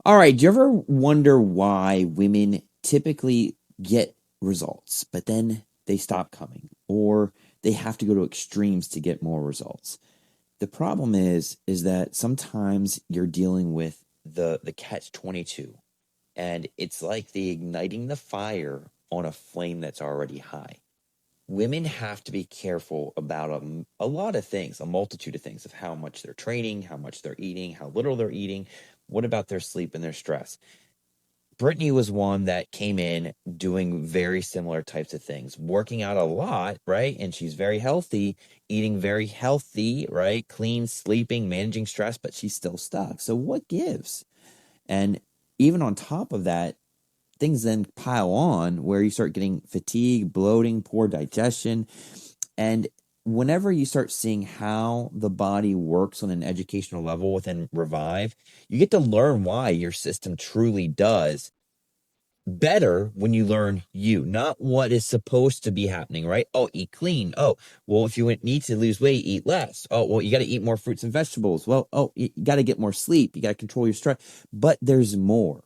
All right, do you ever wonder why women typically get results, but then they stop coming, or they have to go to extremes to get more results? The problem is that sometimes you're dealing with the catch 22, and it's like the igniting the fire on a flame that's already high. Women have to be careful about a lot of things, a multitude of things, of how much they're training, how much they're eating, how little they're eating. What about their sleep and their stress? Brittany was one that came in doing very similar types of things, working out a lot, right? And she's very healthy, eating very healthy, right? Clean, sleeping, managing stress, but she's still stuck. So what gives? And even on top of that, things then pile on where you start getting fatigue, bloating, poor digestion. And whenever you start seeing how the body works on an educational level within Revive, you get to learn why your system truly does better when you learn you, not what is supposed to be happening, right? Oh, eat clean. Oh, well, if you need to lose weight, eat less. Oh, well, you got to eat more fruits and vegetables. Well, oh, you got to get more sleep. You got to control your stress. But there's more.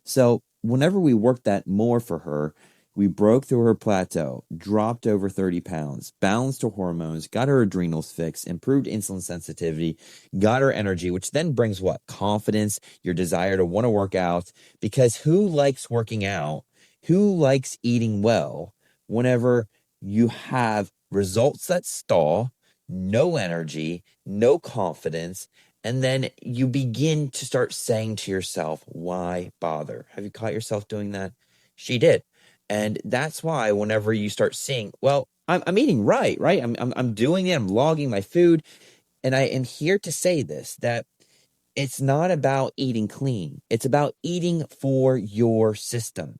So whenever we worked that more for her, we broke through her plateau, dropped over 30 pounds, balanced her hormones, got her adrenals fixed, improved insulin sensitivity, got her energy, which then brings what? Confidence, your desire to want to work out. Because who likes working out? Who likes eating well whenever you have results that stall, no energy, no confidence, and then you begin to start saying to yourself, why bother? Have you caught yourself doing that? She did. And that's why whenever you start seeing, well, I'm eating right, right? I'm doing it. I'm logging my food. And I am here to say this, that it's not about eating clean. It's about eating for your system.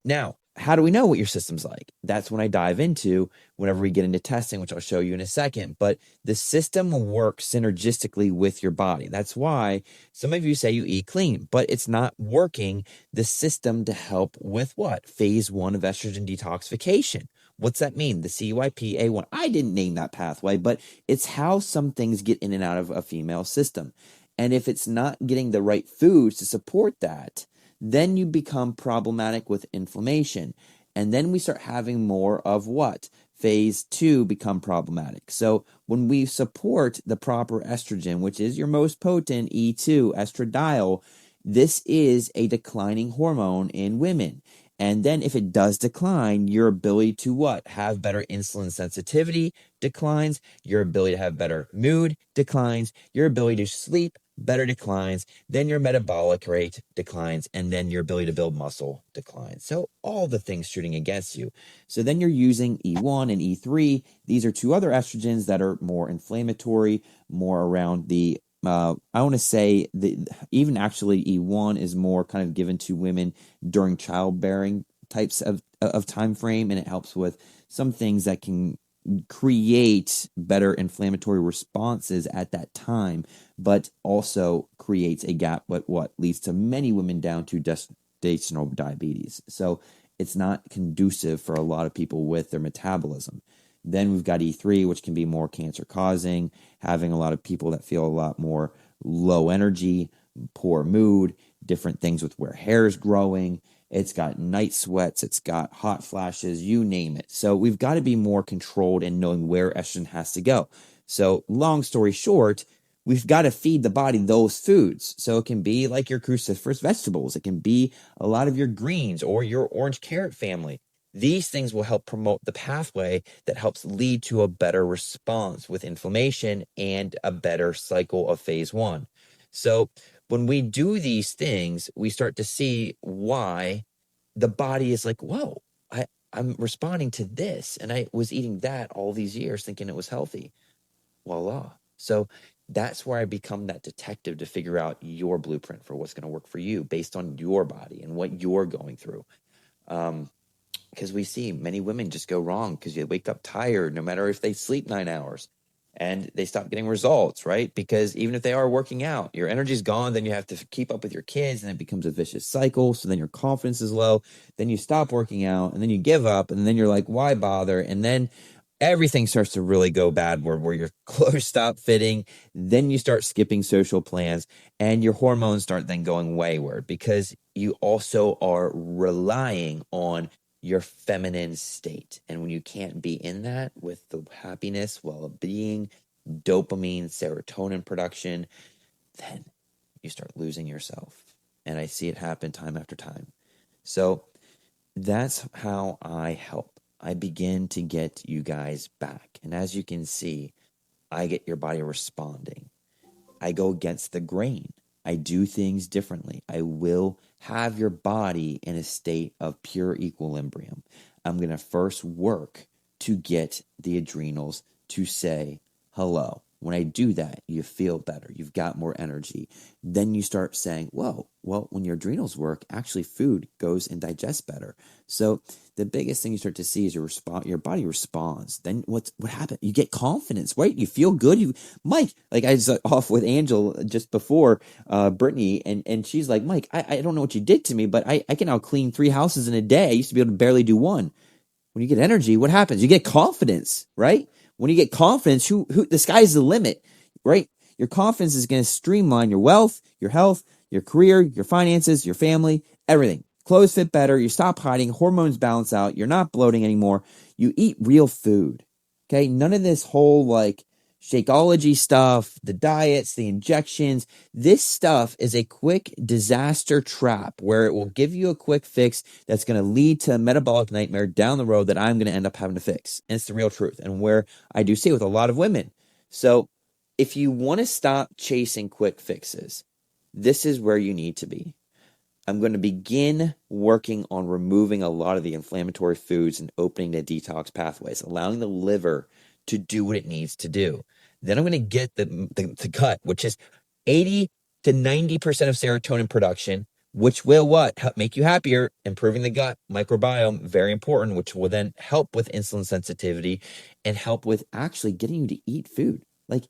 Now, how do we know what your system's like? That's when I dive into whenever we get into testing, which I'll show you in a second. But the system works synergistically with your body. That's why some of you say you eat clean, but it's not working the system to help with what? Phase one of estrogen detoxification. What's that mean? The CYP-A1. I didn't name that pathway, but it's how some things get in and out of a female system. And if it's not getting the right foods to support that, then you become problematic with inflammation. And then we start having more of what? Phase two become problematic. So when we support the proper estrogen, which is your most potent E2 estradiol, this is a declining hormone in women. And then if it does decline, your ability to what? Have better insulin sensitivity declines, your ability to have better mood declines, your ability to sleep better declines, then your metabolic rate declines, and then your ability to build muscle declines. So all the things shooting against you. So then you're using E1 and E3. These are two other estrogens that are more inflammatory, more around the I want to say that even actually E1 is more kind of given to women during childbearing types of time frame, and it helps with some things that can create better inflammatory responses at that time, but also creates a gap, what leads to many women down to gestational diabetes. So it's not conducive for a lot of people with their metabolism. Then we've got E3, which can be more cancer causing, having a lot of people that feel a lot more low energy, poor mood, different things with where hair is growing. It's got night sweats, it's got hot flashes, you name it. So we've got to be more controlled in knowing where estrogen has to go. So long story short, we've got to feed the body those foods. So it can be like your cruciferous vegetables. It can be a lot of your greens or your orange carrot family. These things will help promote the pathway that helps lead to a better response with inflammation and a better cycle of phase one. So when we do these things, we start to see why the body is like, whoa, I'm responding to this. And I was eating that all these years thinking it was healthy. Voila. So that's where I become that detective to figure out your blueprint for what's going to work for you based on your body and what you're going through. Because we see many women just go wrong because they wake up tired no matter if they sleep 9 hours, and they stop getting results, right? Because even if they are working out, your energy's gone, then you have to keep up with your kids, and it becomes a vicious cycle. So then your confidence is low, then you stop working out, and then you give up, and then you're like, why bother? And then everything starts to really go bad where your clothes stop fitting. Then you start skipping social plans and your hormones start then going wayward because you also are relying on your feminine state. And when you can't be in that with the happiness, well-being, dopamine, serotonin production, then you start losing yourself. And I see it happen time after time. So that's how I help. I begin to get you guys back. And as you can see, I get your body responding. I go against the grain. I do things differently. I will have your body in a state of pure equilibrium. I'm going to first work to get the adrenals to say hello. When I do that, you feel better. You've got more energy. Then you start saying, whoa, well, when your adrenals work, actually food goes and digests better. So the biggest thing you start to see is your body responds. Then what happens? You get confidence, right? You feel good. Mike, like I was off with Angel just before Brittany, and she's like, Mike, I don't know what you did to me, but I can now clean 3 houses in a day. I used to be able to barely do one. When you get energy, what happens? You get confidence, right? When you get confidence, who the sky's the limit, right? Your confidence is going to streamline your wealth, your health, your career, your finances, your family, everything. Clothes fit better. You stop hiding. Hormones balance out. You're not bloating anymore. You eat real food. Okay. None of this whole like Shakeology stuff, the diets, the injections. This stuff is a quick disaster trap where it will give you a quick fix that's going to lead to a metabolic nightmare down the road that I'm going to end up having to fix. And it's the real truth. And where I do see it with a lot of women. So if you want to stop chasing quick fixes, this is where you need to be. I'm going to begin working on removing a lot of the inflammatory foods and opening the detox pathways, allowing the liver to do what it needs to do. Then I'm going to get the gut, which is 80 to 90% of serotonin production, which will what? Make you happier, improving the gut microbiome, very important, which will then help with insulin sensitivity and help with actually getting you to eat food. Like,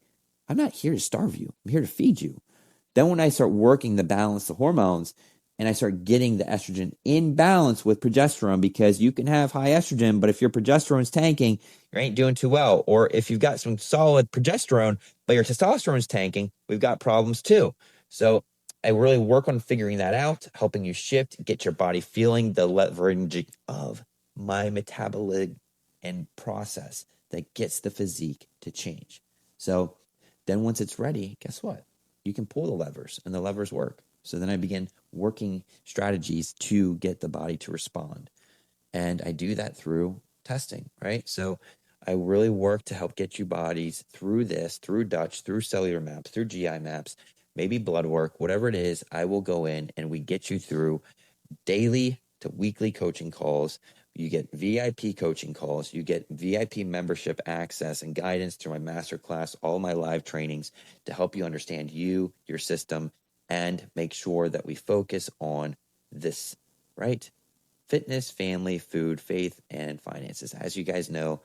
I'm not here to starve you. I'm here to feed you. Then when I start working the balance, the hormones, and I start getting the estrogen in balance with progesterone, because you can have high estrogen, but if your progesterone's tanking, you ain't doing too well. Or if you've got some solid progesterone, but your testosterone's tanking, we've got problems too. So I really work on figuring that out, helping you shift, get your body feeling the leveraging of my metabolism and process that gets the physique to change. So then once it's ready, guess what? You can pull the levers and the levers work. So then I begin working strategies to get the body to respond. And I do that through testing, right? So I really work to help get you bodies through this, through Dutch, through cellular maps, through GI maps, maybe blood work, whatever it is. I will go in and we get you through daily to weekly coaching calls. You get VIP coaching calls. You get VIP membership access and guidance through my masterclass, all my live trainings to help you understand you, your system, and make sure that we focus on this, right? Fitness, family, food, faith, and finances. As you guys know,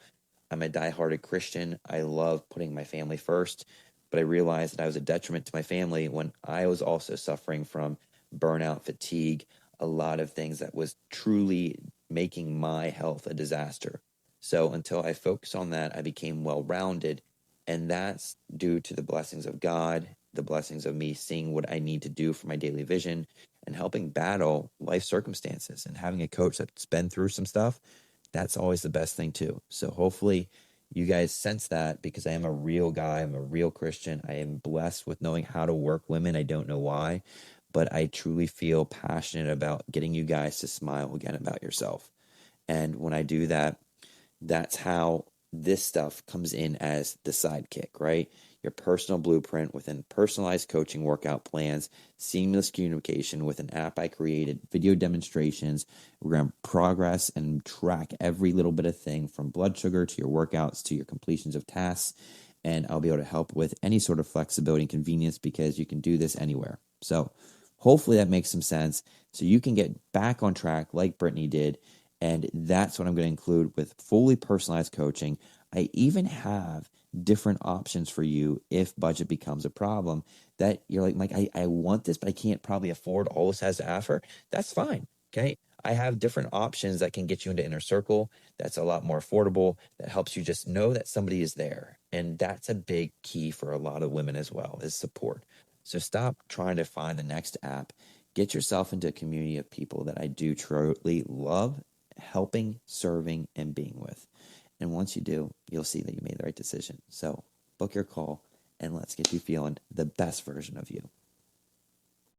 I'm a dieharded Christian. I love putting my family first, but I realized that I was a detriment to my family when I was also suffering from burnout, fatigue, a lot of things that was truly making my health a disaster. So until I focused on that, I became well-rounded, and that's due to the blessings of God, the blessings of me seeing what I need to do for my daily vision and helping battle life circumstances, and having a coach that's been through some stuff. That's always the best thing too. So hopefully you guys sense that, because I am a real guy. I'm a real Christian. I am blessed with knowing how to work women. I don't know why, but I truly feel passionate about getting you guys to smile again about yourself. And when I do that, that's how this stuff comes in as the sidekick, right? Your personal blueprint within personalized coaching workout plans, seamless communication with an app I created, video demonstrations. We're going to progress and track every little bit of thing from blood sugar to your workouts to your completions of tasks. And I'll be able to help with any sort of flexibility and convenience, because you can do this anywhere. So hopefully that makes some sense. So you can get back on track like Brittany did. And that's what I'm going to include with fully personalized coaching. I even have different options for you if budget becomes a problem, that you're like, Mike, I want this, but I can't probably afford all this has to offer. That's fine. Okay. I have different options that can get you into Inner Circle. That's a lot more affordable. That helps you just know that somebody is there. And that's a big key for a lot of women as well, is support. So stop trying to find the next app. Get yourself into a community of people that I do truly love helping, serving, and being with. And once you do, you'll see that you made the right decision. So book your call and let's get you feeling the best version of you.